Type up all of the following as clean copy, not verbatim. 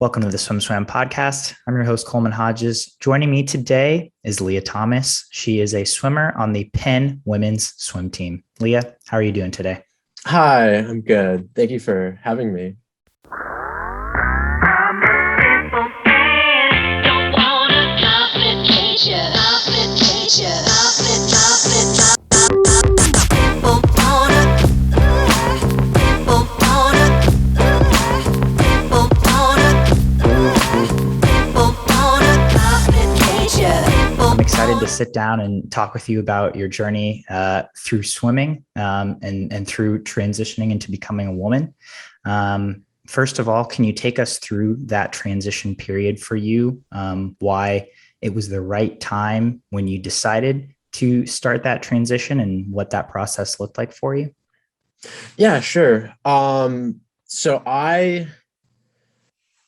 Welcome to the SwimSwam Podcast. I'm your host, Coleman Hodges. Joining me today is Leah Thomas. She is a swimmer on the Penn women's swim team. Leah, how are you doing today? Hi, I'm good. Thank you for having me. I'm excited to sit down and talk with you about your journey through swimming and through transitioning into becoming a woman. First of all, can you take us through that transition period for you? Why it was the right time when you decided to start that transition and what that process looked like for you? Yeah, sure. So I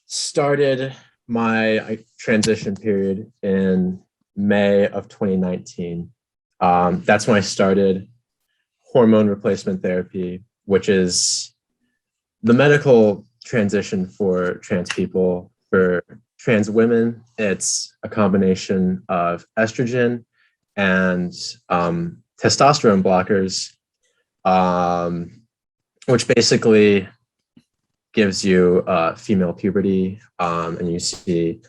started my transition period in May of 2019. That's when I started hormone replacement therapy, which is the medical transition for trans people. For trans women, it's a combination of estrogen and testosterone blockers, which basically gives you female puberty, and you see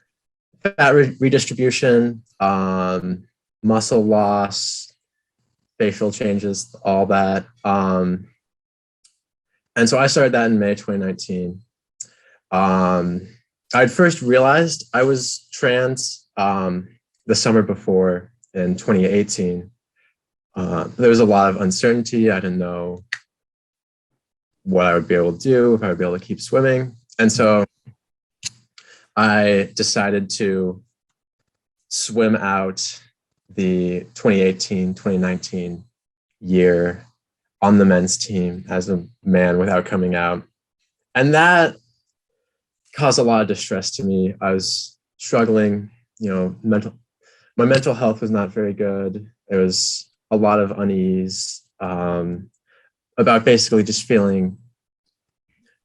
fat redistribution, muscle loss, facial changes, all that. And so I started that in May 2019. I'd first realized I was trans the summer before in 2018. There was a lot of uncertainty. I didn't know what I would be able to do, if I would be able to keep swimming. And so I decided to swim out the 2018-2019 year on the men's team as a man without coming out. And that caused a lot of distress to me. I was struggling, my mental health was not very good. There was a lot of unease about basically just feeling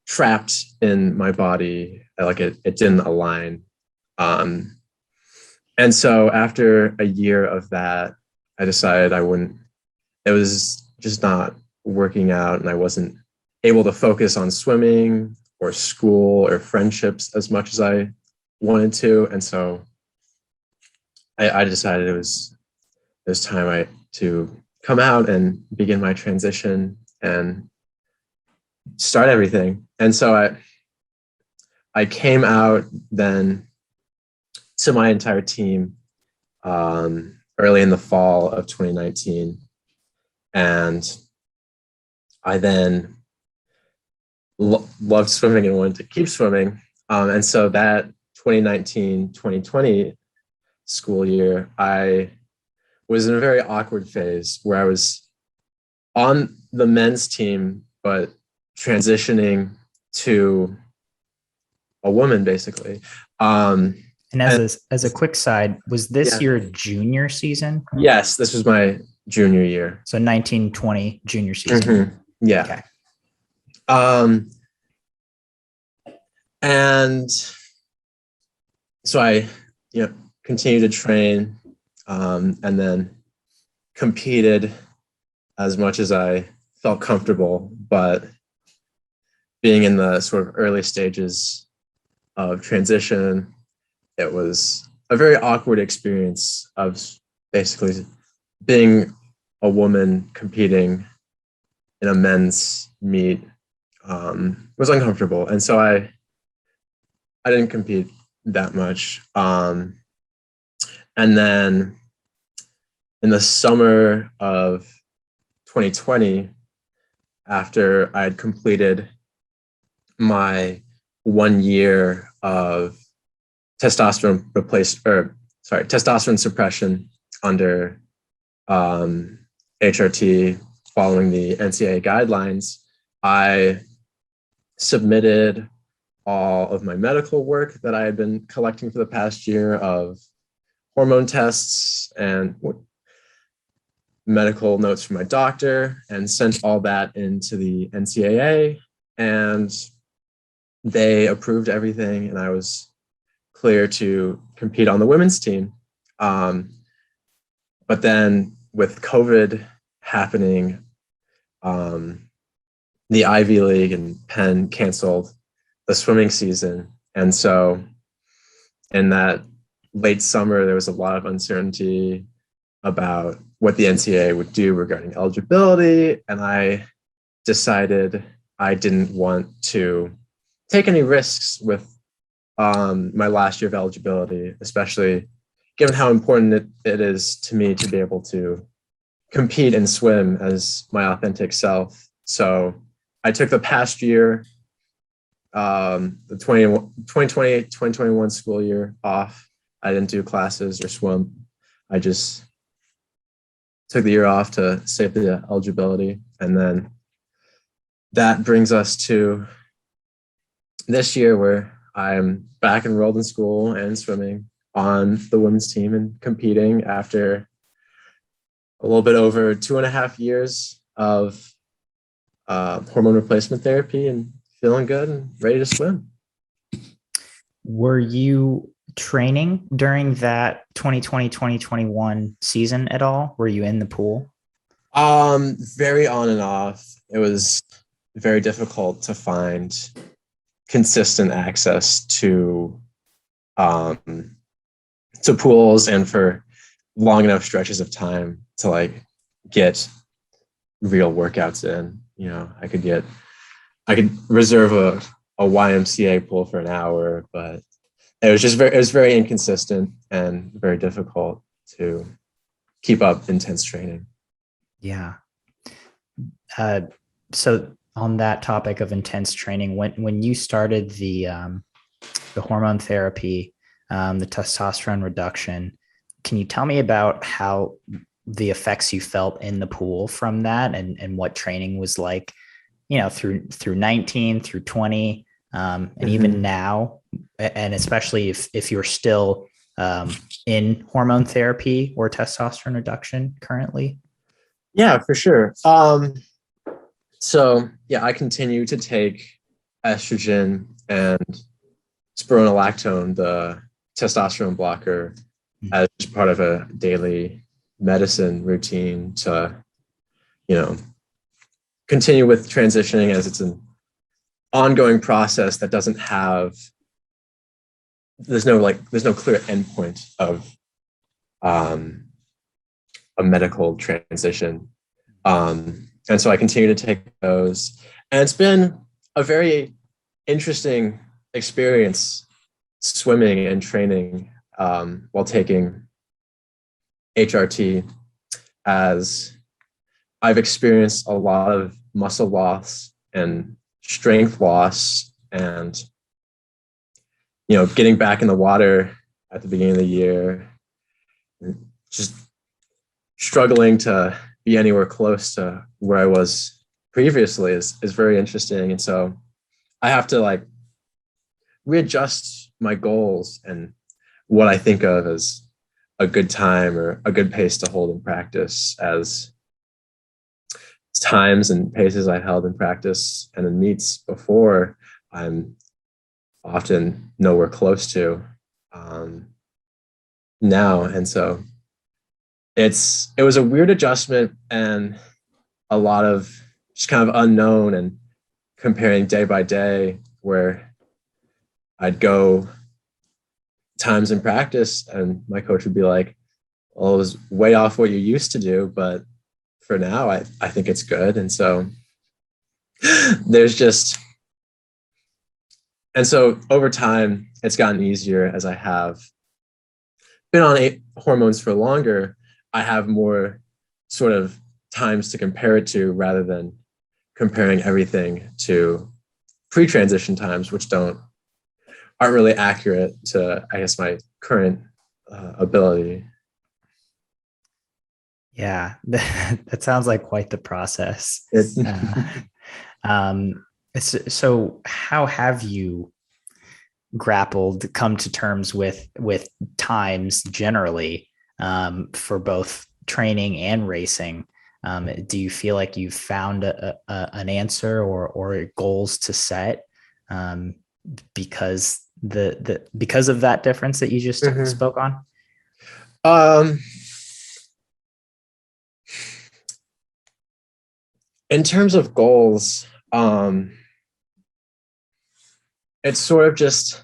trapped in my body, like it didn't align. And so after a year of that, I decided it was just not working out, and I wasn't able to focus on swimming or school or friendships as much as I wanted to. And so I decided it was time to come out and begin my transition and start everything. And so I came out then to my entire team early in the fall of 2019. And I then loved swimming and wanted to keep swimming. And so that 2019-2020 school year, I was in a very awkward phase where I was on the men's team, but transitioning to a woman, basically. And as a quick side, was this your junior season? Yes, this was my junior year. So 1920 junior season. Mm-hmm. Yeah. Okay. And so I, continued to train, and then competed as much as I felt comfortable, but being in the sort of early stages of transition, it was a very awkward experience of basically being a woman competing in a men's meet. Was uncomfortable. And so I didn't compete that much. And then in the summer of 2020, after I had completed my 1 year of testosterone suppression under HRT following the NCAA guidelines, I submitted all of my medical work that I had been collecting for the past year of hormone tests and medical notes from my doctor, and sent all that into the NCAA. And they approved everything and I was clear to compete on the women's team. But then with COVID happening, the Ivy League and Penn canceled the swimming season. And so in that late summer, there was a lot of uncertainty about what the NCAA would do regarding eligibility. And I decided I didn't want to take any risks with my last year of eligibility, especially given how important it is to me to be able to compete and swim as my authentic self. So I took the past year, the 2020-2021 school year off. I didn't do classes or swim. I just took the year off to save the eligibility. And then that brings us to this year where I'm back enrolled in school and swimming on the women's team and competing after a little bit over 2.5 years of hormone replacement therapy and feeling good and ready to swim. Were you training during that 2020-2021 season at all? Were you in the pool? Very on and off. It was very difficult to find consistent access to pools and for long enough stretches of time to like get real workouts in. You know, I could reserve a YMCA pool for an hour, but it was very inconsistent and very difficult to keep up intense training. Yeah. So on that topic of intense training, when you started the hormone therapy, the testosterone reduction, can you tell me about how the effects you felt in the pool from that and what training was like, you know, through 19, through 20, and even now, and especially if you're still in hormone therapy or testosterone reduction currently? Yeah, for sure. So yeah, I continue to take estrogen and spironolactone, the testosterone blocker, as part of a daily medicine routine to, you know, continue with transitioning, as it's an ongoing process that doesn't have, there's no clear endpoint of a medical transition. And so I continue to take those. And it's been a very interesting experience swimming and training while taking HRT, as I've experienced a lot of muscle loss and strength loss, and, you know, getting back in the water at the beginning of the year, just struggling to be anywhere close to where I was previously is very interesting. And so I have to like readjust my goals and what I think of as a good time or a good pace to hold in practice, as times and paces I held in practice and in meets before, I'm often nowhere close to now. And so it was a weird adjustment and a lot of just kind of unknown and comparing day by day, where I'd go times in practice and my coach would be like, well, it was way off what you used to do, but for now, I think it's good. And so so over time, it's gotten easier as I have been on hormones for longer. I have more sort of times to compare it to, rather than comparing everything to pre-transition times, which aren't really accurate to, I guess, my current ability. Yeah, that sounds like quite the process. So how have you come to terms with times generally for both training and racing? Do you feel like you've found an answer or goals to set? because because of that difference that you just spoke on? In terms of goals, it's sort of just,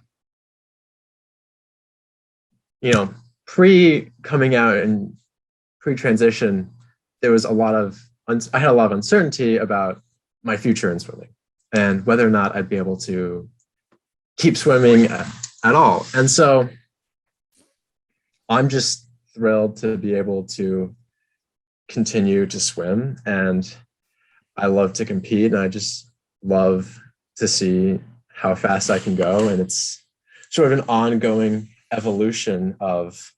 pre coming out and pre-transition, there was I had a lot of uncertainty about my future in swimming and whether or not I'd be able to keep swimming at all. And so I'm just thrilled to be able to continue to swim, and I love to compete, and I just love to see how fast I can go. And it's sort of an ongoing evolution of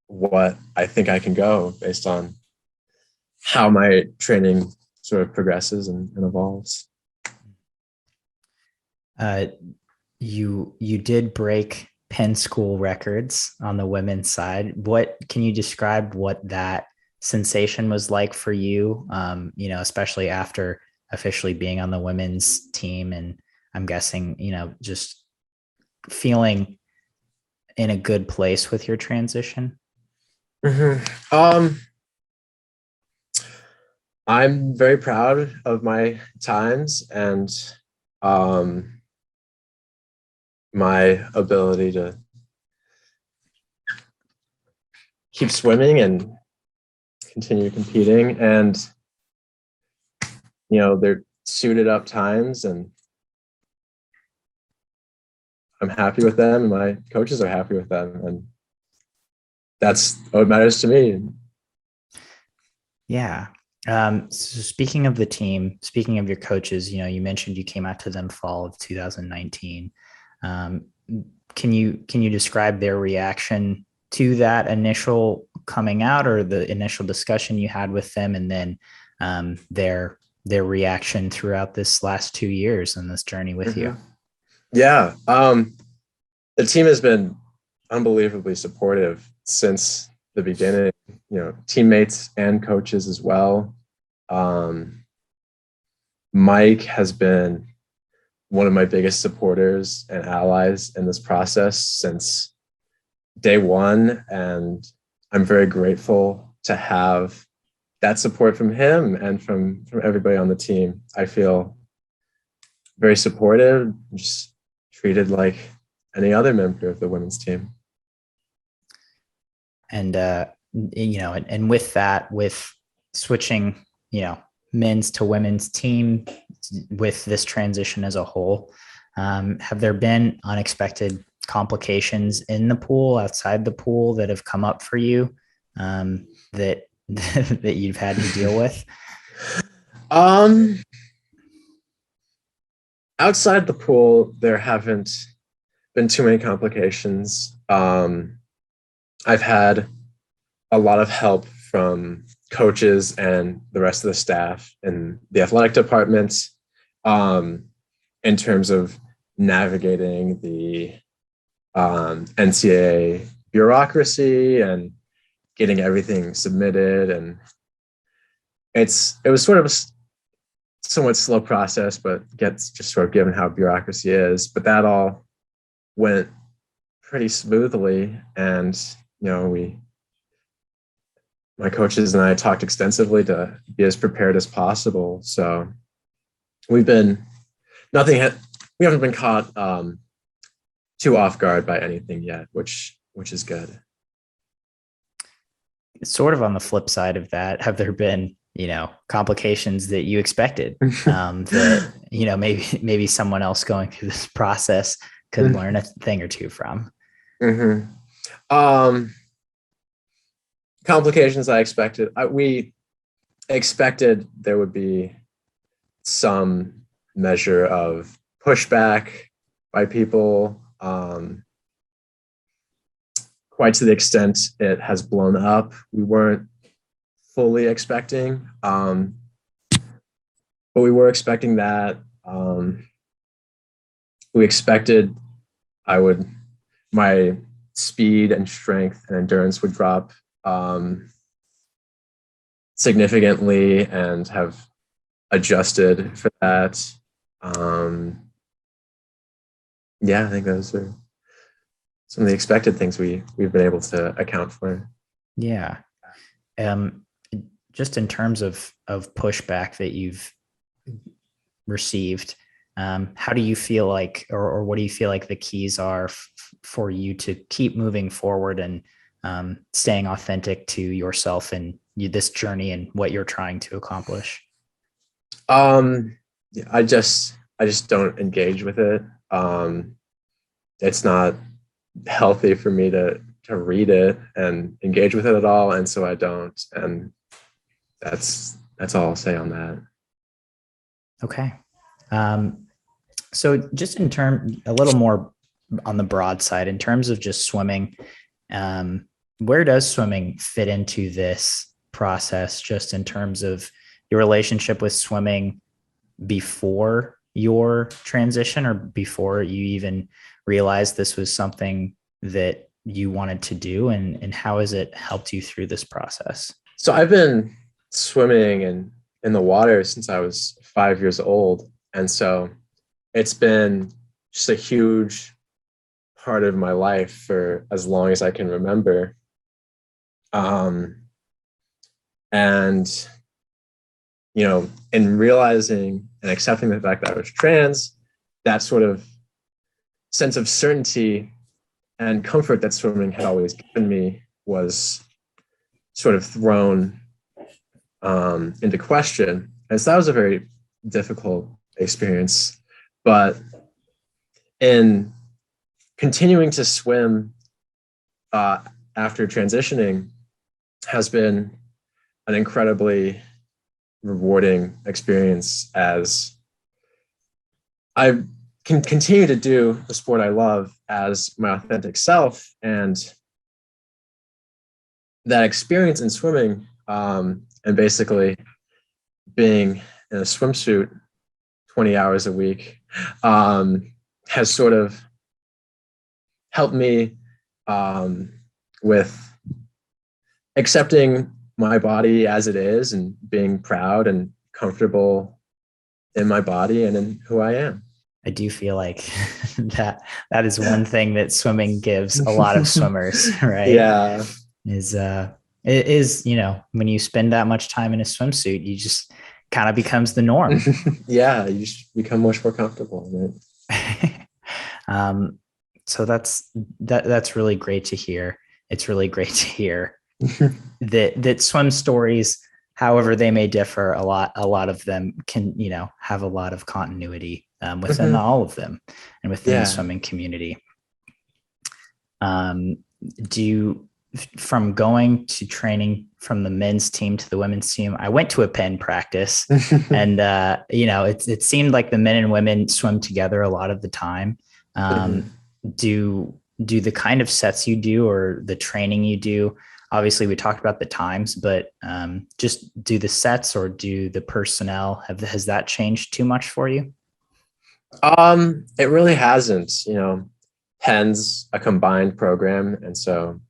what I think I can go based on how my training sort of progresses and evolves. You did break Penn school records on the women's side. What can you describe what that sensation was like for you? Especially after officially being on the women's team, and I'm guessing, just feeling in a good place with your transition. I'm very proud of my times and my ability to keep swimming and continue competing. And, they're suited up times, and I'm happy with them, and my coaches are happy with them. And that's what matters to me. Yeah. So speaking of the team, speaking of your coaches, you mentioned you came out to them fall of 2019. Can you describe their reaction to that initial coming out, or the initial discussion you had with them, and then their reaction throughout this last 2 years and this journey with you? Yeah. The team has been unbelievably supportive since the beginning, teammates and coaches as well. Mike has been one of my biggest supporters and allies in this process since day one. And I'm very grateful to have that support from him and from everybody on the team. I feel very supported, just treated like any other member of the women's team. And, and with that, with switching, men's to women's team, with this transition as a whole, have there been unexpected complications in the pool, outside the pool, that have come up for you, that you've had to deal with? Outside the pool, there haven't been too many complications. I've had a lot of help from coaches and the rest of the staff in the athletic department, in terms of navigating the NCAA bureaucracy and getting everything submitted. And it was sort of a somewhat slow process, but gets just sort of given how bureaucracy is. But that all went pretty smoothly, and my coaches and I talked extensively to be as prepared as possible. So we haven't been caught too off guard by anything yet, which is good. Sort of on the flip side of that, have there been, complications that you expected, that, maybe someone else going through this process could learn a thing or two from? Complications I expected. We expected there would be some measure of pushback by people, quite to the extent it has blown up. We weren't fully expecting, but we were expecting that. We expected my speed and strength and endurance would drop significantly, and have adjusted for that. Yeah, I think those are some of the expected things we've been able to account for. Yeah. Um, just in terms of pushback that you've received, how do you feel like, or what do you feel like the keys are for you to keep moving forward and staying authentic to yourself and this journey and what you're trying to accomplish? I just don't engage with it. It's not healthy for me to read it and engage with it at all, and so I don't. And that's all I'll say on that. Okay. So just a little more on the broad side, in terms of just swimming, where does swimming fit into this process, just in terms of your relationship with swimming before your transition or before you even realized this was something that you wanted to do, and how has it helped you through this process? So I've been swimming in the water since I was 5 years old. And so it's been just a huge part of my life for as long as I can remember. And, in realizing and accepting the fact that I was trans, that sort of sense of certainty and comfort that swimming had always given me was sort of thrown into question. And so that was a very difficult experience. But in continuing to swim after transitioning has been an incredibly rewarding experience, as I can continue to do the sport I love as my authentic self. And that experience in swimming, and basically being in a swimsuit 20 hours a week, has sort of helped me with accepting my body as it is and being proud and comfortable in my body and in who I am. I do feel like that is one thing that swimming gives a lot of swimmers, right? Yeah. It is, when you spend that much time in a swimsuit, you just kind of becomes the norm. Yeah, you become much more comfortable in it. So that's really great to hear. It's really great to hear that swim stories, however they may differ, a lot of them can, have a lot of continuity within all of them and within the swimming community. From going to training from the men's team to the women's team, I went to a Penn practice and, it seemed like the men and women swim together a lot of the time. Do the kind of sets you do or the training you do, obviously we talked about the times, but just do the sets or do the personnel, has that changed too much for you? It really hasn't. Penn's a combined program, and so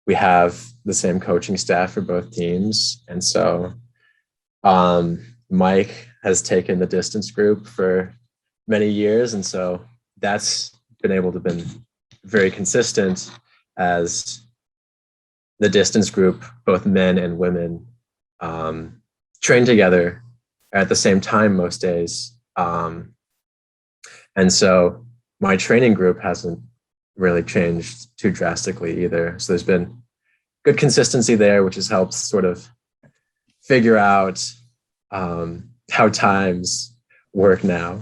we have the same coaching staff for both teams. And so Mike has taken the distance group for many years, and so that's been able to be very consistent, as the distance group, both men and women, train together at the same time most days. And so my training group hasn't really changed too drastically either. So there's been good consistency there, which has helped sort of figure out how times work now.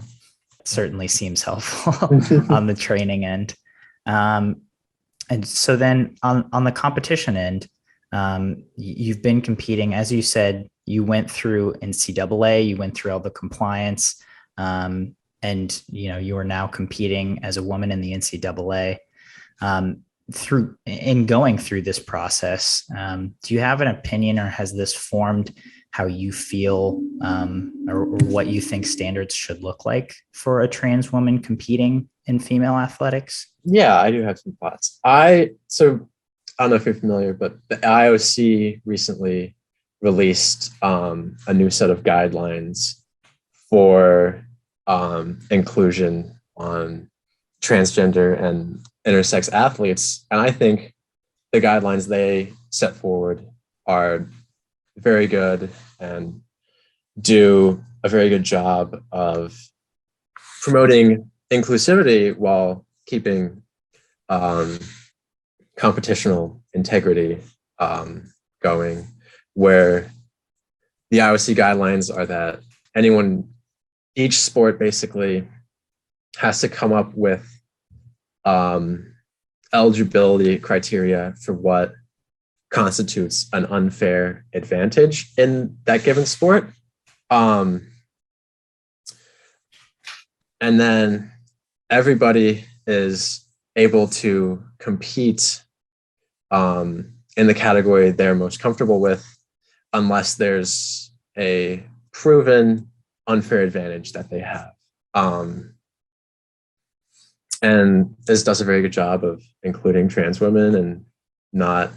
It certainly seems helpful on the training end. And so then on the competition end, you've been competing, as you said, you went through NCAA, you went through all the compliance, and you are now competing as a woman in the NCAA. Going through this process, do you have an opinion, or has this formed how you feel, or what you think standards should look like for a trans woman competing in female athletics? Yeah, I do have some thoughts. So I don't know if you're familiar, but the IOC recently released a new set of guidelines for inclusion on transgender and intersex athletes. And I think the guidelines they set forward are very good and do a very good job of promoting inclusivity while keeping competitional integrity going, where the IOC guidelines are that each sport basically has to come up with eligibility criteria for what constitutes an unfair advantage in that given sport. And then everybody is able to compete in the category they're most comfortable with, unless there's a proven unfair advantage that they have. And this does a very good job of including trans women and not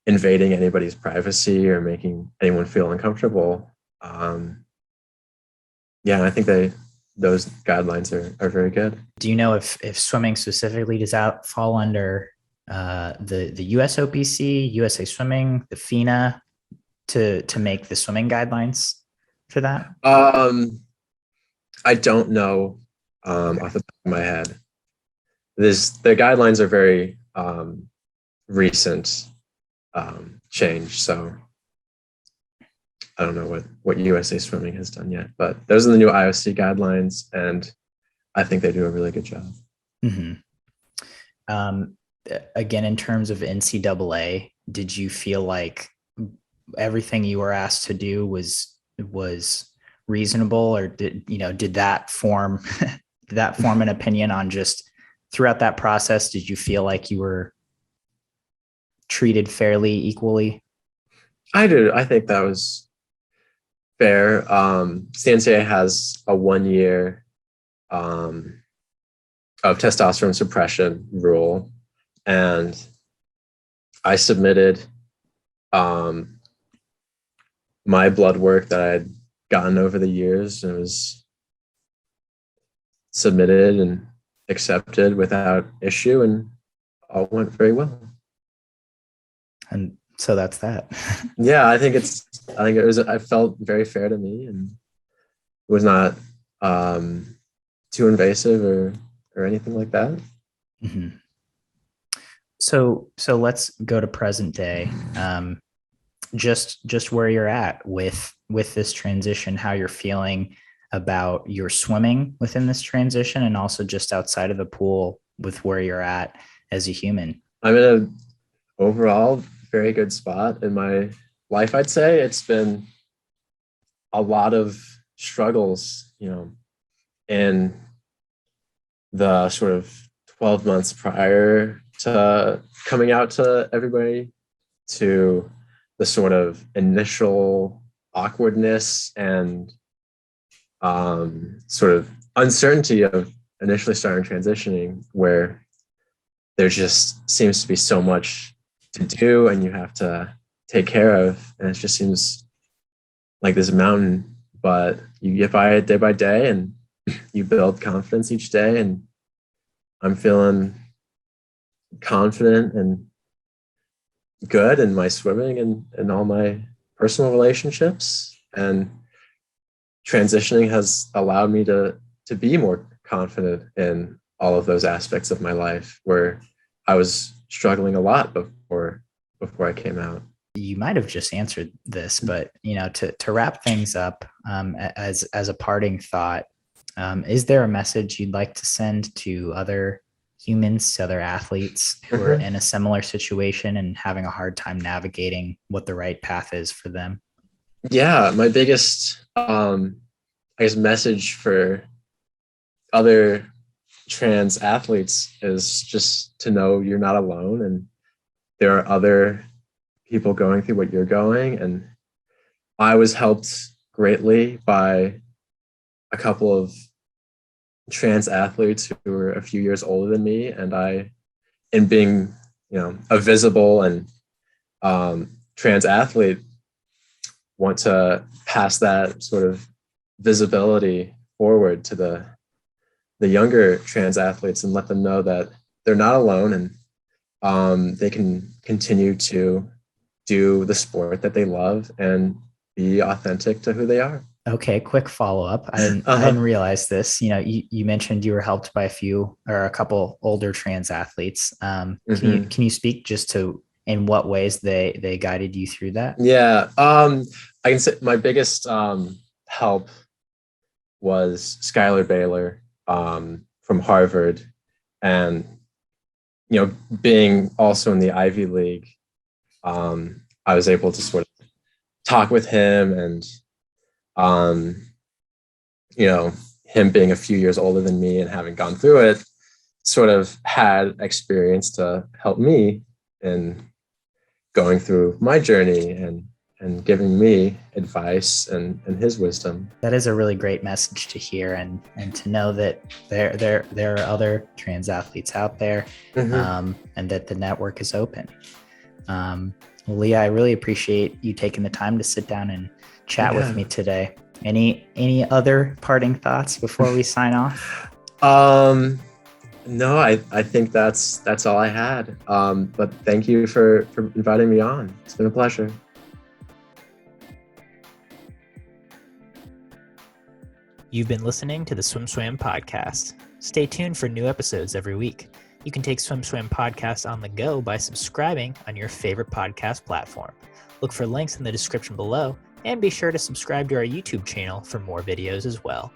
invading anybody's privacy or making anyone feel uncomfortable. Yeah, I think those guidelines are very good. Do you know if swimming specifically does that fall under the USOPC, USA Swimming, the FINA to make the swimming guidelines for that? I don't know off the top of my head. The guidelines are very recent change, so I don't know what USA Swimming has done yet, but those are the new IOC guidelines, and I think they do a really good job. Mm-hmm. Again, in terms of NCAA, did you feel like everything you were asked to do was reasonable, or did that form an opinion on just throughout that process? Did you feel like you were treated fairly equally? I do. I think that was fair. CNCA has a 1 year of testosterone suppression rule, and I submitted my blood work that I had gotten over the years, and it was submitted and accepted without issue, and all went very well. And so that's that. Yeah, I felt very fair to me, and it was not too invasive or anything like that. Mm-hmm. So let's go to present day. Just where you're at with this transition, how you're feeling about your swimming within this transition, and also just outside of the pool with where you're at as a human. I'm in an overall very good spot in my life. I'd say it's been a lot of struggles, in the sort of 12 months prior to coming out to everybody, to the sort of initial awkwardness and sort of uncertainty of initially starting transitioning, where there just seems to be so much to do and you have to take care of, and it just seems like this mountain, but you get by it day by day and you build confidence each day, and I'm feeling confident and good in my swimming and all my personal relationships, and transitioning has allowed me to be more confident in all of those aspects of my life where I was struggling a lot before I came out. You might have just answered this, but to wrap things up, as a parting thought, is there a message you'd like to send to other humans, to other athletes who are in a similar situation and having a hard time navigating what the right path is for them? Yeah, my biggest message for other trans athletes is just to know you're not alone, and there are other people going through what you're going. And I was helped greatly by a couple of trans athletes who were a few years older than me, and in being a visible and trans athlete, want to pass that sort of visibility forward to the the younger trans athletes and let them know that they're not alone, and they can continue to do the sport that they love and be authentic to who they are. Okay, quick follow-up. I didn't realize this. You mentioned you were helped by a couple older trans athletes. Can you speak just to in what ways they guided you through that? Yeah. I can say my biggest help was Skylar Baylor from Harvard, and being also in the Ivy League, I was able to sort of talk with him, and him being a few years older than me and having gone through it, sort of had experience to help me in going through my journey and giving me advice and his wisdom. That is a really great message to hear, and to know that there are other trans athletes out there, and that the network is open. Well, Leah, I really appreciate you taking the time to sit down and chat with me today. Any other parting thoughts before we sign off? No, I think that's all I had. But thank you for inviting me on. It's been a pleasure. You've been listening to the SwimSwam Podcast. Stay tuned for new episodes every week. You can take SwimSwam Podcast on the go by subscribing on your favorite podcast platform. Look for links in the description below, and be sure to subscribe to our YouTube channel for more videos as well.